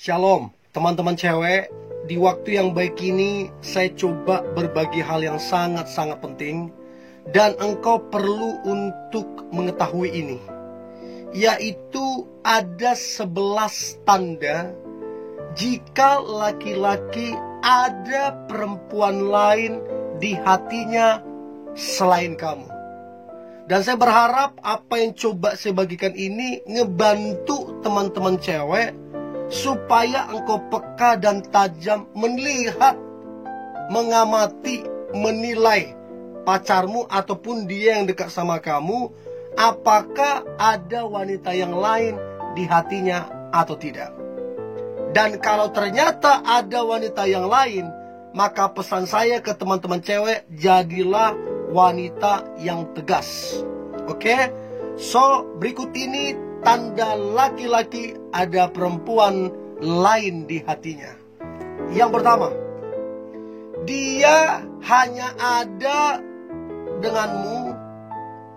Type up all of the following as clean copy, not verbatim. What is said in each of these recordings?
Shalom, teman-teman cewek. Di waktu yang baik ini, saya coba berbagi hal yang sangat-sangat penting, dan engkau perlu untuk mengetahui ini, yaitu ada 11 tanda jika laki-laki ada perempuan lain di hatinya selain kamu. Dan saya berharap apa yang coba saya bagikan ini ngebantu teman-teman cewek supaya engkau peka dan tajam melihat, mengamati, menilai pacarmu ataupun dia yang dekat sama kamu, apakah ada wanita yang lain di hatinya atau tidak. Dan kalau ternyata ada wanita yang lain, maka pesan saya ke teman-teman cewek, jadilah wanita yang tegas. Oke? So, berikut ini tanda laki-laki ada perempuan lain di hatinya. Yang pertama, dia hanya ada denganmu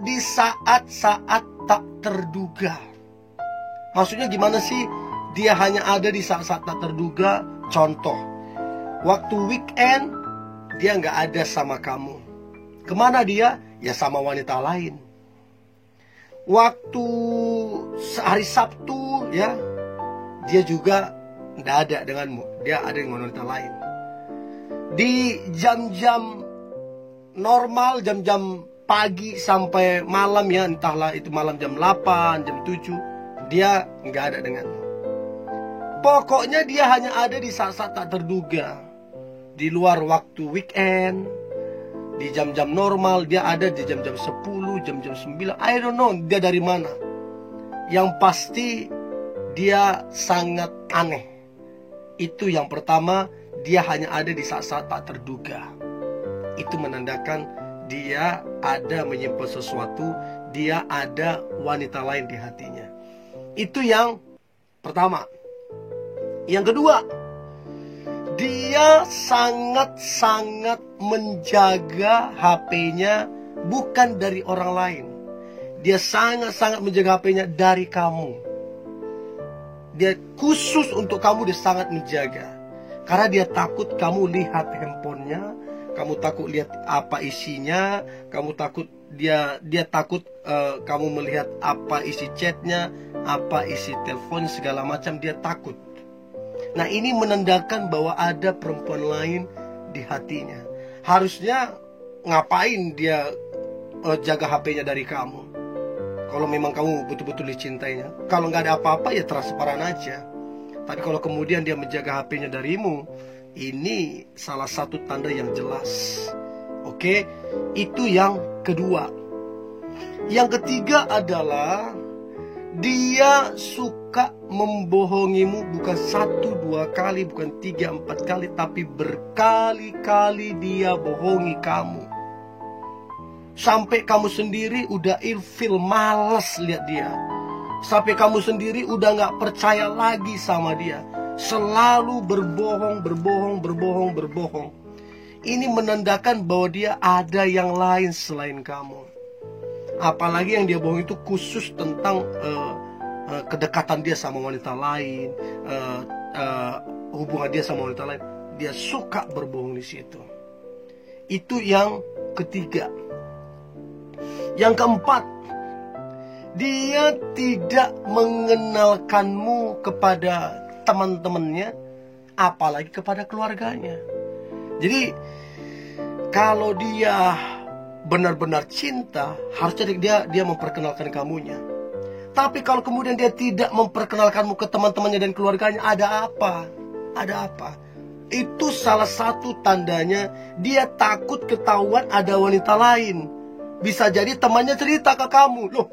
di saat-saat tak terduga. Maksudnya gimana sih? Dia hanya ada di saat-saat tak terduga. Contoh, waktu weekend dia nggak ada sama kamu. Kemana dia? Ya sama wanita lain. Waktu hari Sabtu ya, dia juga nggak ada denganmu. Dia ada dengan wanita lain. Di jam-jam normal, jam-jam pagi sampai malam ya, entahlah itu malam jam 8, jam 7, dia nggak ada denganmu. Pokoknya dia hanya ada di saat-saat tak terduga. Di luar waktu weekend, di jam-jam normal dia ada di jam-jam 10, jam-jam 9. I don't know dia dari mana. Yang pasti dia sangat aneh. Itu yang pertama, dia hanya ada di saat-saat tak terduga. Itu menandakan dia ada menyimpan sesuatu, dia ada wanita lain di hatinya. Itu yang pertama. Yang kedua, dia sangat-sangat menjaga HP-nya bukan dari orang lain. Dia sangat-sangat menjaga HP-nya dari kamu. Dia khusus untuk kamu, dia sangat menjaga. Karena dia takut kamu lihat handphonenya, kamu takut lihat apa isinya, kamu takut dia takut kamu melihat apa isi chatnya, apa isi telepon, segala macam, dia takut. Nah, ini menandakan bahwa ada perempuan lain di hatinya. Harusnya ngapain dia jaga HP-nya dari kamu? Kalau memang kamu betul-betul dicintainya. Kalau nggak ada apa-apa ya transparan aja. Tapi kalau kemudian dia menjaga HP-nya darimu, ini salah satu tanda yang jelas. Oke, itu yang kedua. Yang ketiga adalah dia suka membohongimu, bukan 1-2 kali, bukan 3-4 kali, tapi berkali-kali dia bohongi kamu. Sampai kamu sendiri udah ilfil, malas lihat dia. Sampai kamu sendiri udah gak percaya lagi sama dia. Selalu berbohong. Ini menandakan bahwa dia ada yang lain selain kamu. Apalagi yang dia bohong itu khusus tentang kedekatan dia sama wanita lain, hubungan dia sama wanita lain. Dia suka berbohong di situ. Itu yang ketiga. Yang keempat, dia tidak mengenalkanmu kepada teman-temannya, apalagi kepada keluarganya. Jadi kalau dia benar-benar cinta, harusnya dia memperkenalkan kamunya. Tapi kalau kemudian dia tidak memperkenalkanmu ke teman-temannya dan keluarganya, ada apa? Ada apa? Itu salah satu tandanya dia takut ketahuan ada wanita lain. Bisa jadi temannya cerita ke kamu, loh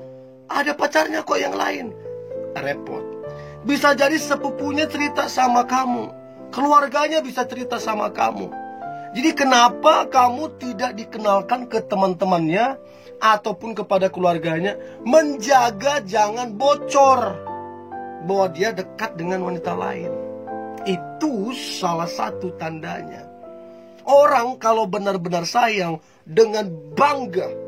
ada pacarnya kok yang lain. Repot. Bisa jadi sepupunya cerita sama kamu, keluarganya bisa cerita sama kamu. Jadi kenapa kamu tidak dikenalkan ke teman-temannya ataupun kepada keluarganya, menjaga jangan bocor bahwa dia dekat dengan wanita lain. Itu salah satu tandanya. Orang kalau benar-benar sayang, dengan bangga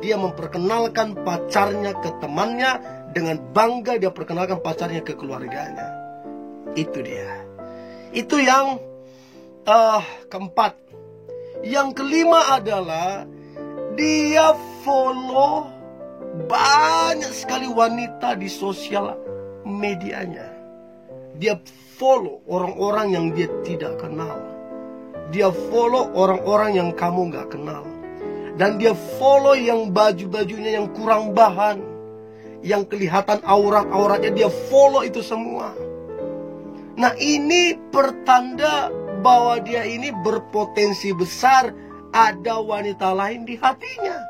dia memperkenalkan pacarnya ke temannya, dengan bangga dia perkenalkan pacarnya ke keluarganya. Itu dia. Itu yang keempat. Yang kelima adalah dia follow banyak sekali wanita di sosial medianya. Dia follow orang-orang yang dia tidak kenal. Dia follow orang-orang yang kamu gak kenal. Dan dia follow yang baju-bajunya yang kurang bahan, yang kelihatan aurat-auratnya, dia follow itu semua. Nah, ini pertanda bahwa dia ini berpotensi besar ada wanita lain di hatinya.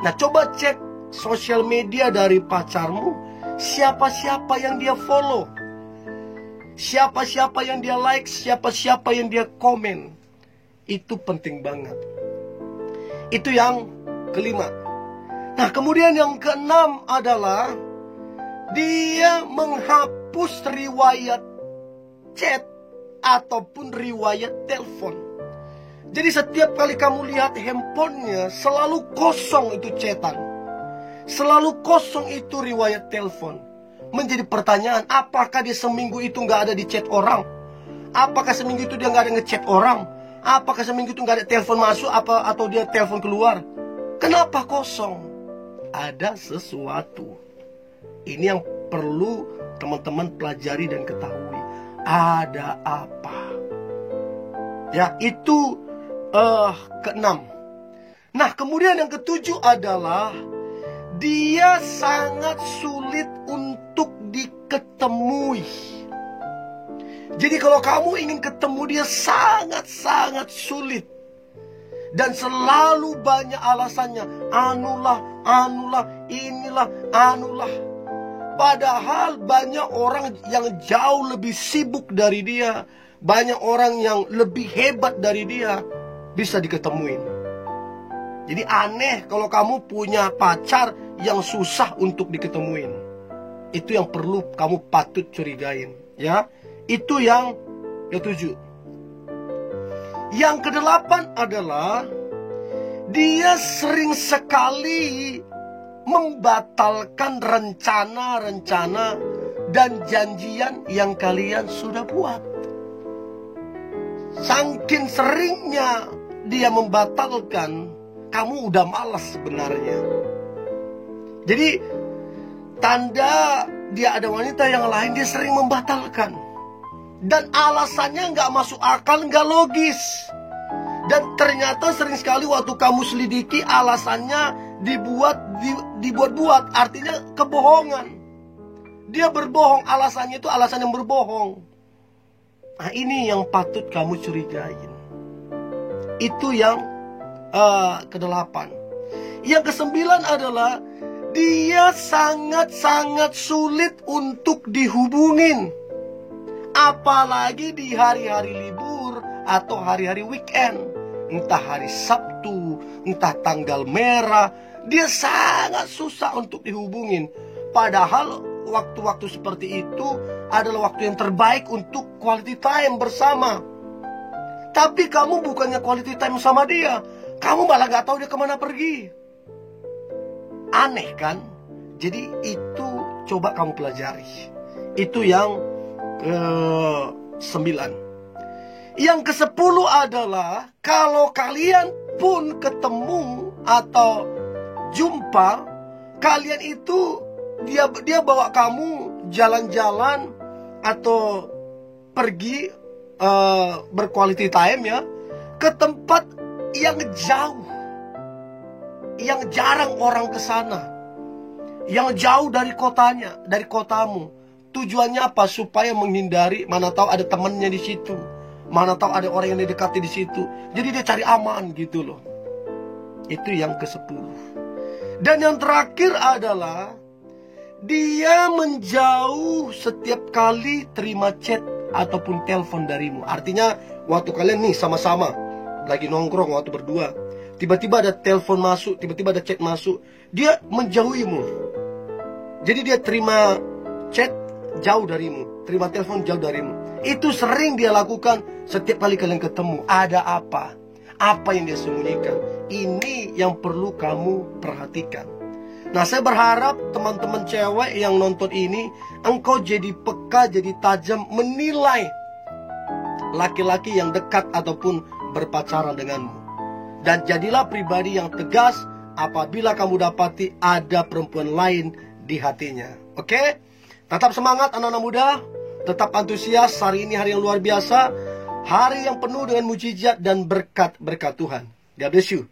Nah, coba cek sosial media dari pacarmu, siapa-siapa yang dia follow, siapa-siapa yang dia like, siapa-siapa yang dia komen. Itu penting banget. Itu yang kelima. Nah, kemudian yang keenam adalah dia menghapus riwayat chat ataupun riwayat telepon. Jadi setiap kali kamu lihat handphonenya, selalu kosong itu chatan, selalu kosong itu riwayat telepon. Menjadi pertanyaan, apakah dia seminggu itu nggak ada di chat orang? Apakah seminggu itu dia nggak ada ngechat orang? Apakah seminggu itu nggak ada telepon masuk atau dia telepon keluar? Kenapa kosong? Ada sesuatu. Ini yang perlu teman-teman pelajari dan ketahui. Ada apa? Ya, itu keenam. Nah, kemudian yang ketujuh adalah dia sangat sulit untuk diketemui. Jadi kalau kamu ingin ketemu dia sangat-sangat sulit. Dan selalu banyak alasannya. Anulah, inilah, anulah. Padahal banyak orang yang jauh lebih sibuk dari dia. Banyak orang yang lebih hebat dari dia bisa diketemuin. Jadi aneh kalau kamu punya pacar yang susah untuk diketemuin. Itu yang perlu kamu patut curigain, ya. Itu yang ketujuh. Yang kedelapan adalah dia sering sekali membatalkan rencana-rencana dan janjian yang kalian sudah buat. Saking seringnya dia membatalkan, kamu udah malas sebenarnya. Jadi tanda dia ada wanita yang lain, dia sering membatalkan. Dan alasannya nggak masuk akal, nggak logis. Dan ternyata sering sekali waktu kamu selidiki, alasannya dibuat-buat. Artinya kebohongan. Dia berbohong, alasannya itu alasan yang berbohong. Nah, ini yang patut kamu curigain. Itu yang kedelapan. Yang kesembilan adalah dia sangat-sangat sulit untuk dihubungin. Apalagi di hari-hari libur atau hari-hari weekend. Entah hari Sabtu, entah tanggal merah. Dia sangat susah untuk dihubungin. Padahal waktu-waktu seperti itu adalah waktu yang terbaik untuk quality time bersama. Tapi kamu bukannya quality time sama dia, kamu malah gak tahu dia kemana pergi. Aneh kan? Jadi itu coba kamu pelajari. Itu yang ke-9. Yang ke-10 adalah kalau kalian pun ketemu atau jumpa, kalian itu dia bawa kamu jalan-jalan atau pergi berquality time, ya, ke tempat yang jauh, yang jarang orang ke sana, yang jauh dari kotanya, dari kotamu. Tujuannya apa? Supaya menghindari, mana tahu ada temannya di situ, mana tahu ada orang yang didekati di situ. Jadi dia cari aman gitu loh. Itu yang ke-10. Dan yang terakhir adalah dia menjauh setiap kali terima chat ataupun telepon darimu. Artinya waktu kalian nih sama-sama lagi nongkrong waktu berdua, tiba-tiba ada telepon masuk, tiba-tiba ada chat masuk, dia menjauhimu. Jadi dia terima chat jauh darimu, terima telepon jauh darimu. Itu sering dia lakukan setiap kali kalian ketemu. Ada apa? Apa yang dia sembunyikan? Ini yang perlu kamu perhatikan. Nah, saya berharap teman-teman cewek yang nonton ini, engkau jadi peka, jadi tajam menilai laki-laki yang dekat ataupun berpacaran denganmu. Dan jadilah pribadi yang tegas apabila kamu dapati ada perempuan lain di hatinya. Oke? Tetap semangat anak-anak muda. Tetap antusias. Hari ini hari yang luar biasa. Hari yang penuh dengan mujizat dan berkat-berkat Tuhan. God bless you.